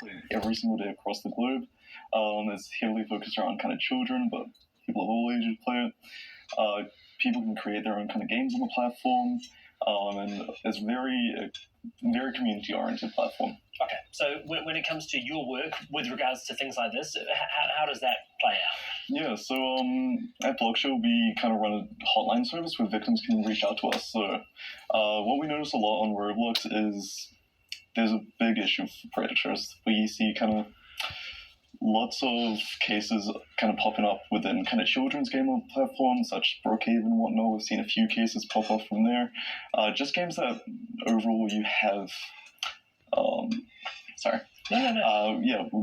play every single day across the globe. It's heavily focused around kind of children, but people of all ages play it. People can create their own kind of games on the platform, and it's very community-oriented platform. Okay, so when it comes to your work with regards to things like this, how does that play out? Yeah, so at Blockshow, we kind of run a hotline service where victims can reach out to us. So what we notice a lot on Roblox is there's a big issue for predators. We see kind of lots of cases kind of popping up within kind of children's game platforms such as Brookhaven and whatnot. We've seen a few cases pop up from there. Just games that overall you have...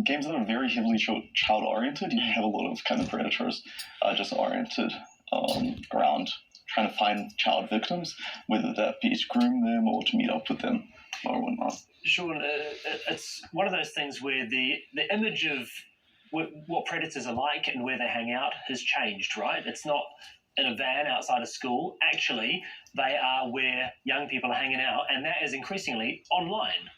games that are very heavily child-oriented. You have a lot of kind of predators just oriented around trying to find child victims, whether that be to groom them or to meet up with them or whatnot. Sean, it's one of those things where the image of what predators are like and where they hang out has changed, right? It's not in a van outside of school. Actually, they are where young people are hanging out, and that is increasingly online.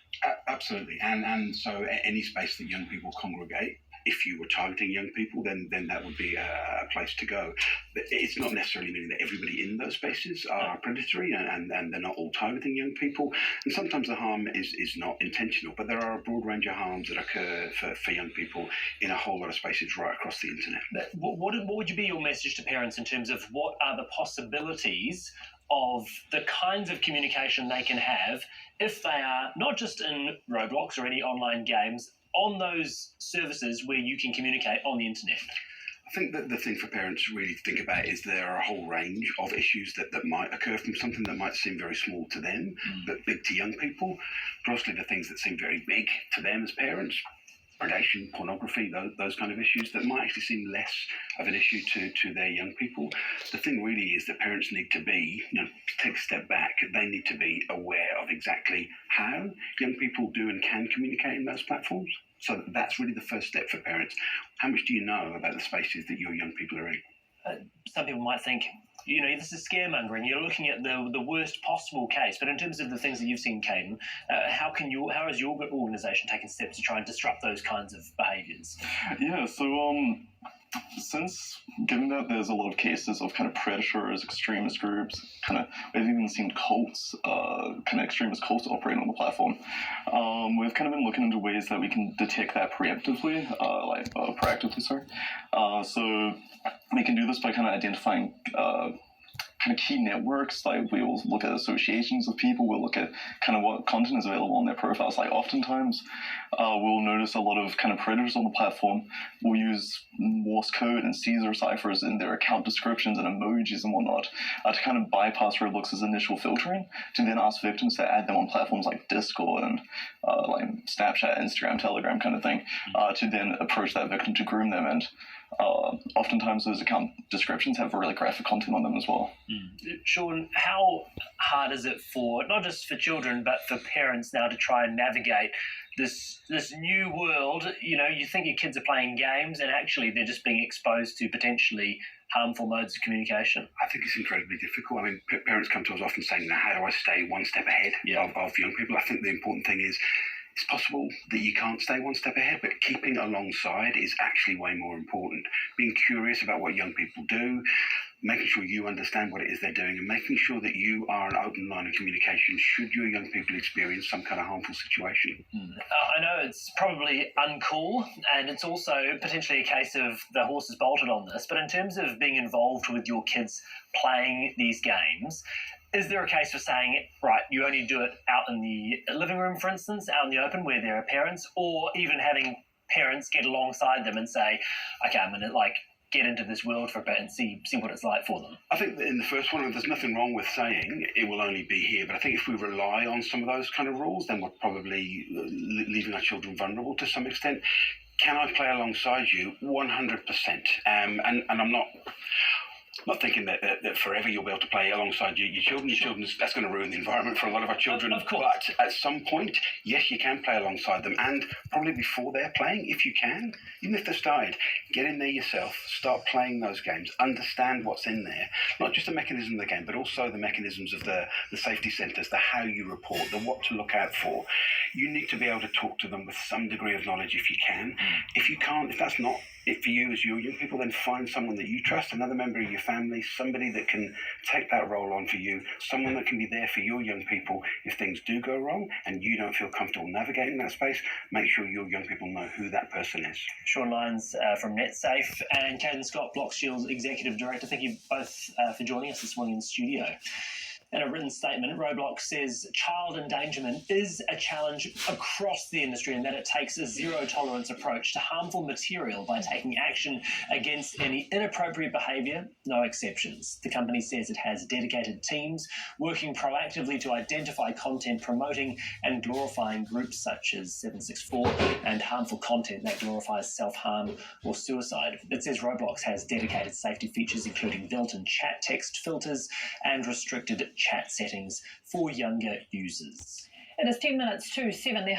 Absolutely, and so any space that young people congregate, if you were targeting young people, then that would be a place to go. But it's not necessarily meaning that everybody in those spaces are predatory, and they're not all targeting young people. And sometimes the harm is not intentional, but there are a broad range of harms that occur for young people in a whole lot of spaces right across the internet. What would you be your message to parents in terms of what are the possibilities of the kinds of communication they can have if they are not just in Roblox or any online games, on those services where you can communicate on the internet? I think that the thing for parents to really think about is there are a whole range of issues that might occur from something that might seem very small to them, but big to young people. Mostly the things that seem very big to them as parents, predation, pornography, those kind of issues that might actually seem less of an issue to their young people. The thing really is that parents need to be, take a step back, they need to be aware of exactly how young people do and can communicate in those platforms. So that's really the first step for parents. How much do you know about the spaces that your young people are in? Some people might think, this is scaremongering. You're looking at the worst possible case. But in terms of the things that you've seen, Caden, how has your organisation taken steps to try and disrupt those kinds of behaviours? Yeah, so given that there's a lot of cases of kind of predators, extremist groups, we've even seen cults, kind of extremist cults operate on the platform. We've kind of been looking into ways that we can detect that proactively. So we can do this by kind of identifying kind of key networks. Like, we will look at associations of people. We'll look at kind of what content is available on their profiles. Like, oftentimes we'll notice a lot of kind of predators on the platform will use Morse code and Caesar ciphers in their account descriptions and emojis and whatnot to kind of bypass Roblox's initial filtering to then ask victims to add them on platforms like Discord and like Snapchat, Instagram, Telegram kind of thing, to then approach that victim to groom them. And oftentimes those account descriptions have really graphic content on them as well. Sean, how hard is it for, not just for children, but for parents now to try and navigate this new world? You think your kids are playing games and actually they're just being exposed to potentially harmful modes of communication. I think it's incredibly difficult. I mean, parents come to us often saying, how do I stay one step ahead of young people? I think the important thing is, it's possible that you can't stay one step ahead, but keeping alongside is actually way more important. Being curious about what young people do, making sure you understand what it is they're doing, and making sure that you are an open line of communication should your young people experience some kind of harmful situation. I know it's probably uncool, and it's also potentially a case of the horse is bolted on this, but in terms of being involved with your kids playing these games, is there a case for saying, right, you only do it out in the living room, for instance, out in the open where there are parents, or even having parents get alongside them and say, okay, I'm going to get into this world for a bit and see what it's like for them? I think that in the first one, there's nothing wrong with saying it will only be here, but I think if we rely on some of those kind of rules, then we're probably leaving our children vulnerable to some extent. Can I play alongside you? 100%. And I'm not... Not thinking that forever you'll be able to play alongside your children. Your children, that's going to ruin the environment for a lot of our children. Of course. But at some point, yes, you can play alongside them, and probably before they're playing, if you can, even if they're started, get in there yourself, start playing those games, understand what's in there, not just the mechanism of the game, but also the mechanisms of the safety centres, the how you report, the what to look out for. You need to be able to talk to them with some degree of knowledge if you can. If you can't, if that's not it for you as your young people, then find someone that you trust, another member of your family, somebody that can take that role on for you, someone that can be there for your young people if things do go wrong and you don't feel comfortable navigating that space. Make sure your young people know who that person is. Sean Lyons from NetSafe and Caden Scott, Blockshield's Executive Director. Thank you both for joining us this morning in the studio. In a written statement, Roblox says child endangerment is a challenge across the industry and that it takes a zero-tolerance approach to harmful material by taking action against any inappropriate behaviour, no exceptions. The company says it has dedicated teams working proactively to identify content promoting and glorifying groups such as 764 and harmful content that glorifies self-harm or suicide. It says Roblox has dedicated safety features including built-in chat text filters and restricted chat settings for younger users. It is 10 minutes to 7 there.